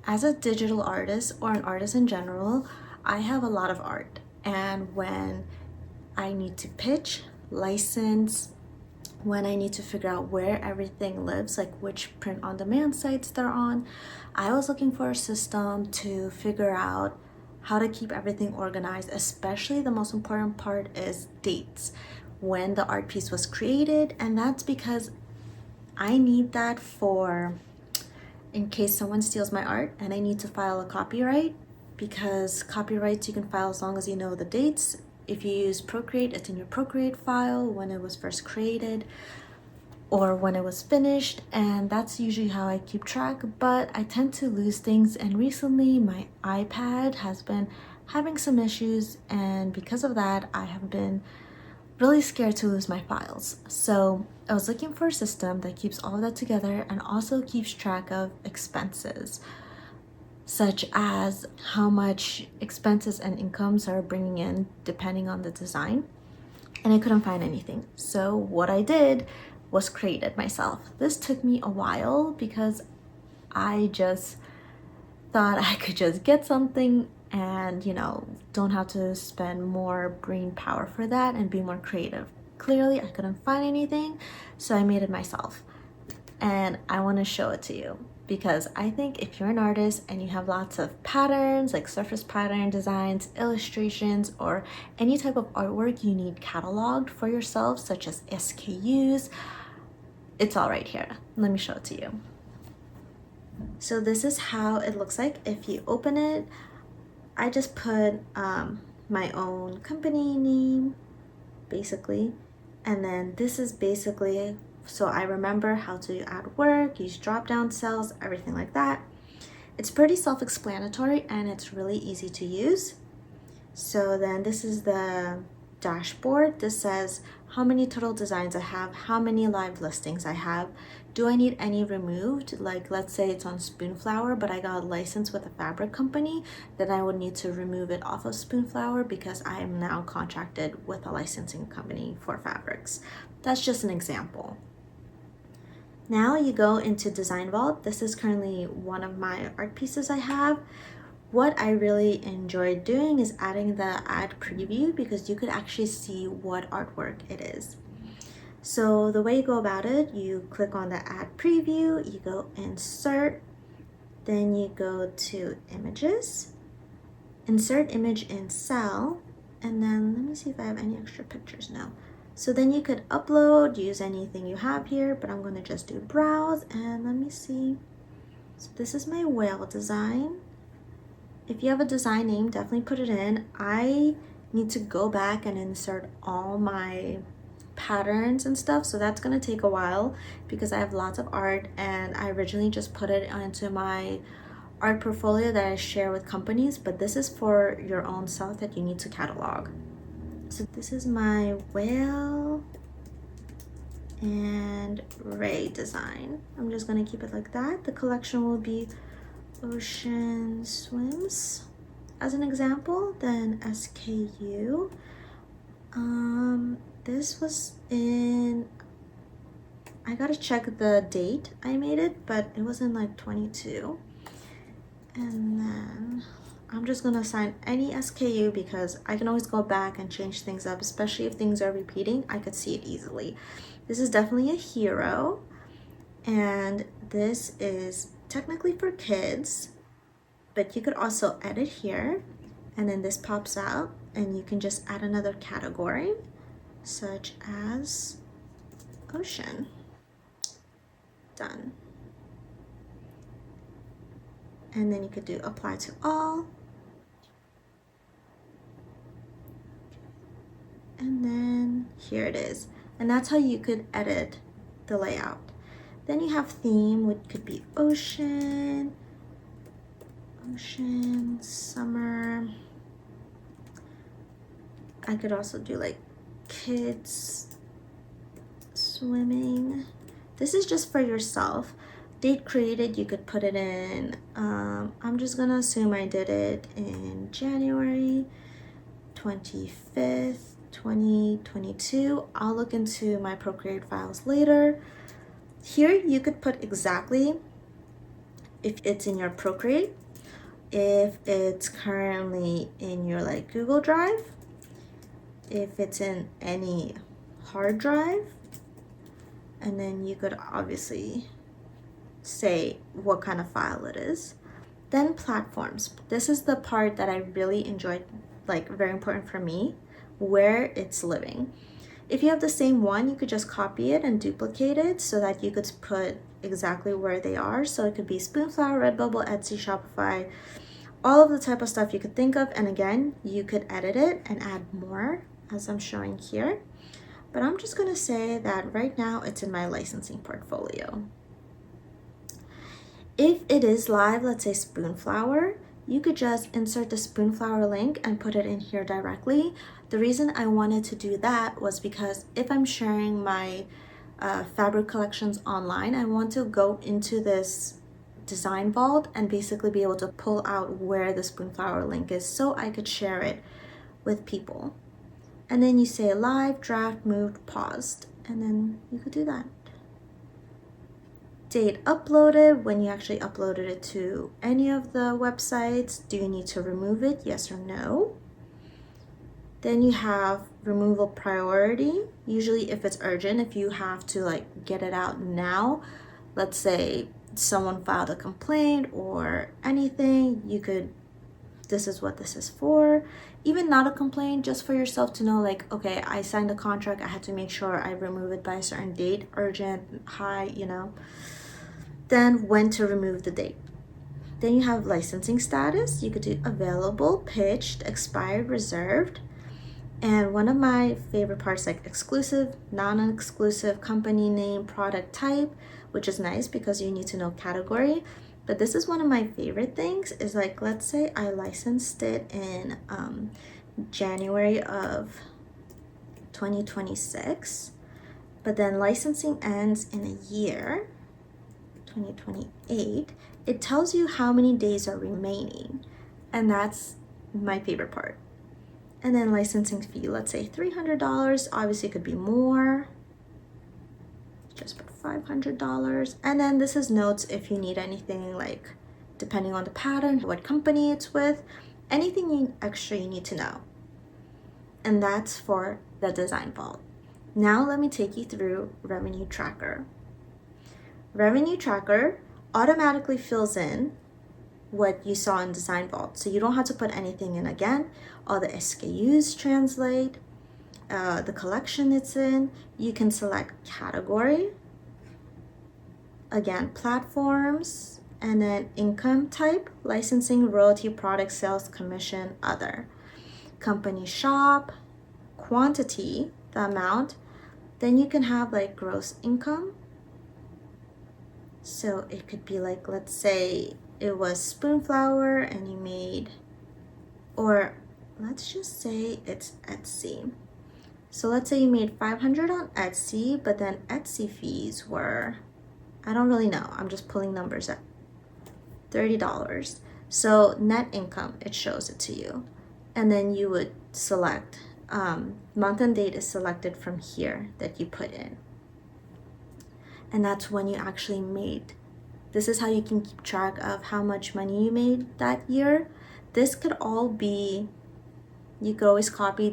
As a digital artist or an artist in general, I have a lot of art. And when I need to pitch, license, when I need to figure out where everything lives, like which print on demand sites they're on, I was looking for a system to figure out how to keep everything organized, especially the most important part is dates, when the art piece was created. And that's because I need that for in case someone steals my art and I need to file a copyright, because copyrights you can file as long as you know the dates. If you use Procreate, it's in your Procreate file when it was first created or when it was finished, and that's usually how I keep track, but I tend to lose things, and recently my iPad has been having some issues, and because of that I have been really scared to lose my files. So I was looking for a system that keeps all of that together and also keeps track of expenses, such as how much expenses and incomes are bringing in depending on the design. And I couldn't find anything. So what I did was create it myself. This took me a while because I just thought I could just get something and, don't have to spend more brain power for that and be more creative. Clearly, I couldn't find anything, so I made it myself. And I want to show it to you because I think if you're an artist and you have lots of patterns, like surface pattern designs, illustrations, or any type of artwork you need cataloged for yourself, such as SKUs, it's all right here. Let me show it to you. So this is how it looks like if you open it. I just put my own company name, basically, and then this is basically so I remember how to add work, use drop-down cells, everything like that. It's pretty self-explanatory and it's really easy to use. So then this is the dashboard. This says how many total designs I have, how many live listings I have. Do I need any removed? Like let's say it's on Spoonflower, but I got a license with a fabric company, then I would need to remove it off of Spoonflower because I am now contracted with a licensing company for fabrics. That's just an example. Now you go into Design Vault. This is currently one of my art pieces I have. What I really enjoyed doing is adding the add preview because you could actually see what artwork it is. So the way you go about it, you click on the add preview, you go insert, then you go to images, insert image in cell, and then let me see if I have any extra pictures now. So then you could upload, use anything you have here, but I'm gonna just do browse and let me see. So this is my whale design. If you have a design name, definitely put it in. I need to go back and insert all my patterns and stuff, so that's gonna take a while because I have lots of art and I originally just put it into my art portfolio that I share with companies, but this is for your own self that you need to catalog. So this is my whale and ray design. I'm just gonna keep it like that. The collection will be ocean swims as an example, then SKU. This was in, I gotta check the date I made it, but it was in like 22. And then I'm just gonna assign any SKU because I can always go back and change things up, especially if things are repeating. I could see it easily. This is definitely a hero, and this is technically for kids, but you could also edit here, and then this pops out and you can just add another category such as ocean. Done. And then you could do apply to all, and then here it is. And that's how you could edit the layout. Then you have theme, which could be ocean, summer. I could also do like kids swimming. This is just for yourself. Date created, you could put it in, I'm just gonna assume I did it in January 25th, 2022. I'll look into my Procreate files later. Here you could put exactly if it's in your Procreate, if it's currently in your like Google Drive, if it's in any hard drive, and then you could obviously say what kind of file it is. Then platforms. This is the part that I really enjoyed, like very important for me, where it's living. If you have the same one, you could just copy it and duplicate it so that you could put exactly where they are. So it could be Spoonflower, Redbubble, Etsy, Shopify, all of the type of stuff you could think of. And again, you could edit it and add more as I'm showing here. But I'm just gonna say that right now it's in my licensing portfolio. If it is live, let's say Spoonflower, you could just insert the Spoonflower link and put it in here directly. The reason I wanted to do that was because if I'm sharing my fabric collections online, I want to go into this design vault and basically be able to pull out where the Spoonflower link is so I could share it with people. And then you say live, draft, moved, paused, and then you could do that. Date uploaded, when you actually uploaded it to any of the websites. Do you need to remove it? Yes or no? Then you have removal priority. Usually if it's urgent, if you have to like get it out now, let's say someone filed a complaint or anything, you could, this is what this is for. Even not a complaint, just for yourself to know like, okay, I signed a contract, I had to make sure I remove it by a certain date, urgent, high, you know. Then when to remove the date. Then you have licensing status. You could do available, pitched, expired, reserved. And one of my favorite parts, like exclusive, non-exclusive, company name, product type, which is nice because you need to know category. But this is one of my favorite things is like, let's say I licensed it in January of 2026, but then licensing ends in a year, 2028, it tells you how many days are remaining. And that's my favorite part. And then licensing fee, let's say $300. Obviously it could be more. Just put $500. And then this is notes if you need anything, like depending on the pattern, what company it's with, anything extra you need to know. And that's for the design vault. Now let me take you through revenue tracker. Revenue tracker automatically fills in what you saw in design vault, so you don't have to put anything in again. All the SKUs translate, the collection it's in. You can select category, again platforms, and then income type, licensing, royalty, product sales, commission, other, company shop, quantity, the amount. Then you can have like gross income. So it could be like, let's say it was Spoonflower and you made, or let's just say it's Etsy. So let's say you made 500 on Etsy, but then Etsy fees were, I don't really know, I'm just pulling numbers at $30. So net income, it shows it to you. And then you would select, month and date is selected from here that you put in. And that's when you actually made. This is how you can keep track of how much money you made that year. This could all be, you could always copy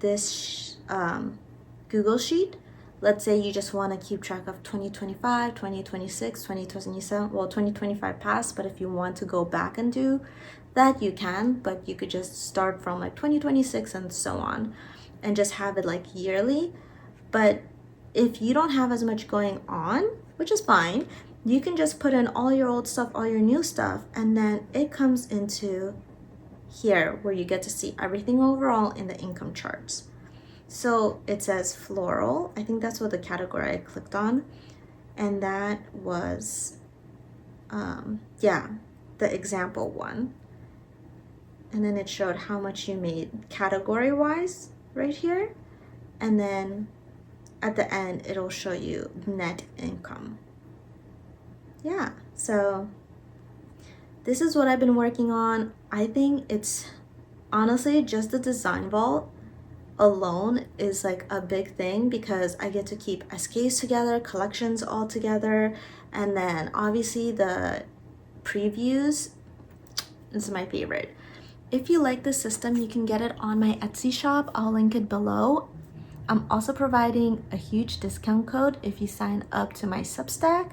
this Google sheet. Let's say you just want to keep track of 2025, 2026, 2027, well 2025 passed, but if you want to go back and do that, you can, but you could just start from like 2026 and so on, and just have it like yearly. But if you don't have as much going on, which is fine, you can just put in all your old stuff, all your new stuff, and then it comes into here where you get to see everything overall in the income charts. So it says floral. I think that's what the category I clicked on. And that was, yeah, the example one. And then it showed how much you made category-wise right here. And then at the end, it'll show you net income. Yeah, so this is what I've been working on. I think it's honestly just the design vault alone is like a big thing because I get to keep SKUs together, collections all together, and then obviously the previews is my favorite. If you like this system, you can get it on my Etsy shop. I'll link it below. I'm also providing a huge discount code if you sign up to my Substack.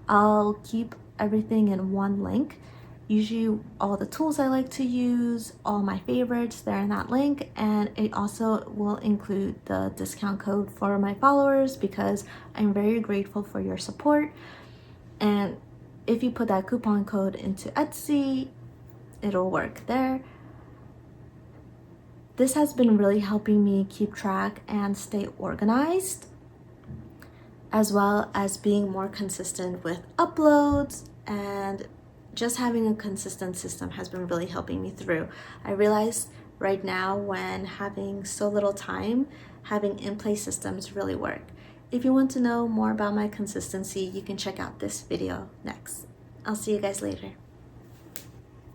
I'll keep everything in one link. Usually all the tools I like to use, all my favorites, they're in that link, and it also will include the discount code for my followers because I'm very grateful for your support. And if you put that coupon code into Etsy, it'll work there. This has been really helping me keep track and stay organized, as well as being more consistent with uploads, and just having a consistent system has been really helping me through. I realize right now when having so little time, having in-place systems really work. If you want to know more about my consistency, you can check out this video next. I'll see you guys later.